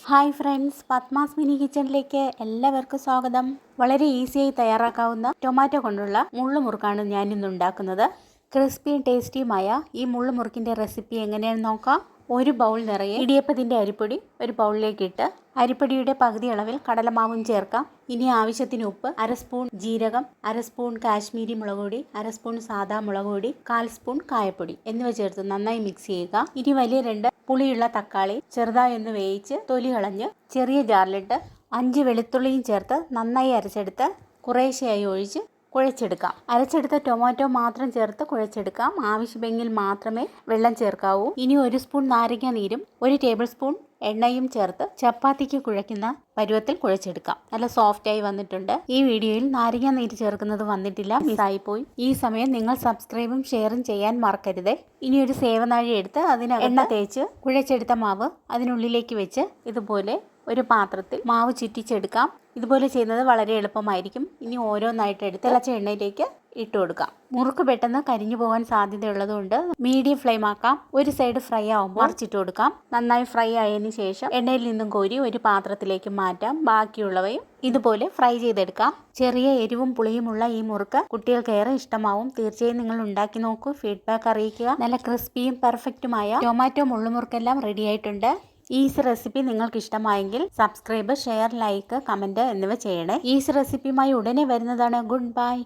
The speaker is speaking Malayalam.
ഹായ് ഫ്രണ്ട്സ്, പത്മാസ് മിനി കിച്ചണിലേക്ക് എല്ലാവർക്കും സ്വാഗതം. വളരെ ഈസിയായി തയ്യാറാക്കാവുന്ന ടൊമാറ്റോ കൊണ്ടുള്ള മുള്ളുമുറുക്കാണ് ഞാനിന്ന് ഉണ്ടാക്കുന്നത്. ക്രിസ്പിയും ടേസ്റ്റിയുമായ ഈ മുള്ളുമുറുക്കിൻ്റെ റെസിപ്പി എങ്ങനെയാണെന്ന് നോക്കാം. ഒരു ബൗൾ നിറയെ ഇടിയപ്പത്തിൻ്റെ അരിപ്പൊടി ഒരു ബൗളിലേക്ക് ഇട്ട് അരിപ്പൊടിയുടെ പകുതി അളവിൽ കടലമാവും ചേർക്കാം. ഇനി ആവശ്യത്തിന് ഉപ്പ്, അര സ്പൂൺ ജീരകം, അര സ്പൂൺ കാശ്മീരി മുളക് പൊടി, അര സ്പൂൺ സാദാ മുളക് പൊടി, 1/4 സ്പൂൺ കായപ്പൊടി എന്നിവ ചേർത്ത് നന്നായി മിക്സ് ചെയ്യുക. ഇനി വലിയ 2 പുളിയുള്ള തക്കാളി ചെറുതായി ഒന്ന് വേവിച്ച് തൊലി കളഞ്ഞ് ചെറിയ ജാറിലിട്ട് 5 വെളുത്തുള്ളിയും ചേർത്ത് നന്നായി അരച്ചെടുത്ത് കുറേശ്ശെയായി ഒഴിച്ച് കുഴച്ചെടുക്കാം. അരച്ചെടുത്ത ടൊമാറ്റോ മാത്രം ചേർത്ത് കുഴച്ചെടുക്കാം. ആവശ്യമെങ്കിൽ മാത്രമേ വെള്ളം ചേർക്കാവൂ. ഇനി 1 സ്പൂൺ നാരങ്ങ നീരും 1 ടേബിൾ സ്പൂൺ എണ്ണയും ചേർത്ത് ചപ്പാത്തിക്ക് കുഴയ്ക്കുന്ന പരുവത്തിൽ കുഴച്ചെടുക്കാം. നല്ല സോഫ്റ്റായി വന്നിട്ടുണ്ട്. ഈ വീഡിയോയിൽ നാരങ്ങ നീര് ചേർക്കുന്നത് വന്നിട്ടില്ല, മിസ്സായിപ്പോയി. ഈ സമയം നിങ്ങൾ സബ്സ്ക്രൈബും ഷെയറും ചെയ്യാൻ മറക്കരുത്. ഇനി ഒരു സേവനാഴി എടുത്ത് അതിന് എണ്ണ തേച്ച് കുഴച്ചെടുത്ത മാവ് അതിനുള്ളിലേക്ക് വെച്ച് ഇതുപോലെ ഒരു പാത്രത്തിൽ മാവ് ചുറ്റിച്ചെടുക്കാം. ഇതുപോലെ ചെയ്യുന്നത് വളരെ എളുപ്പമായിരിക്കും. ഇനി ഓരോന്നായിട്ട് എടുത്ത് തിളച്ച എണ്ണയിലേക്ക് ഇട്ട് കൊടുക്കാം. മുറുക്ക് പെട്ടെന്ന് കരിഞ്ഞു പോകാൻ സാധ്യതയുള്ളതുകൊണ്ട് മീഡിയം ഫ്ലെയിം ആക്കാം. ഒരു സൈഡ് ഫ്രൈ ആകുമ്പോൾ മറിച്ചിട്ട് കൊടുക്കാം. നന്നായി ഫ്രൈ ആയതിനു ശേഷം എണ്ണയിൽ നിന്നും കോരി ഒരു പാത്രത്തിലേക്ക് മാറ്റാം. ബാക്കിയുള്ളവയും ഇതുപോലെ ഫ്രൈ ചെയ്തെടുക്കാം. ചെറിയ എരിവും പുളിയുമുള്ള ഈ മുറുക്ക് കുട്ടികൾക്ക് ഏറെ ഇഷ്ടമാവും. തീർച്ചയായും നിങ്ങൾ ഉണ്ടാക്കി നോക്കൂ, ഫീഡ്ബാക്ക് അറിയിക്കുക. നല്ല ക്രിസ്പിയും പെർഫെക്റ്റുമായ ടൊമാറ്റോ മുള്ളുമുറുക്കെല്ലാം റെഡി ആയിട്ടുണ്ട്. ഈസി റെസിപ്പി നിങ്ങൾക്ക് ഇഷ്ടമായെങ്കിൽ സബ്സ്ക്രൈബ്, ഷെയർ, ലൈക്ക്, കമൻറ്റ് എന്നിവ ചെയ്യണേ. ഈസി റെസിപ്പിയുമായി ഉടനെ വരുന്നതാണ്. Good bye.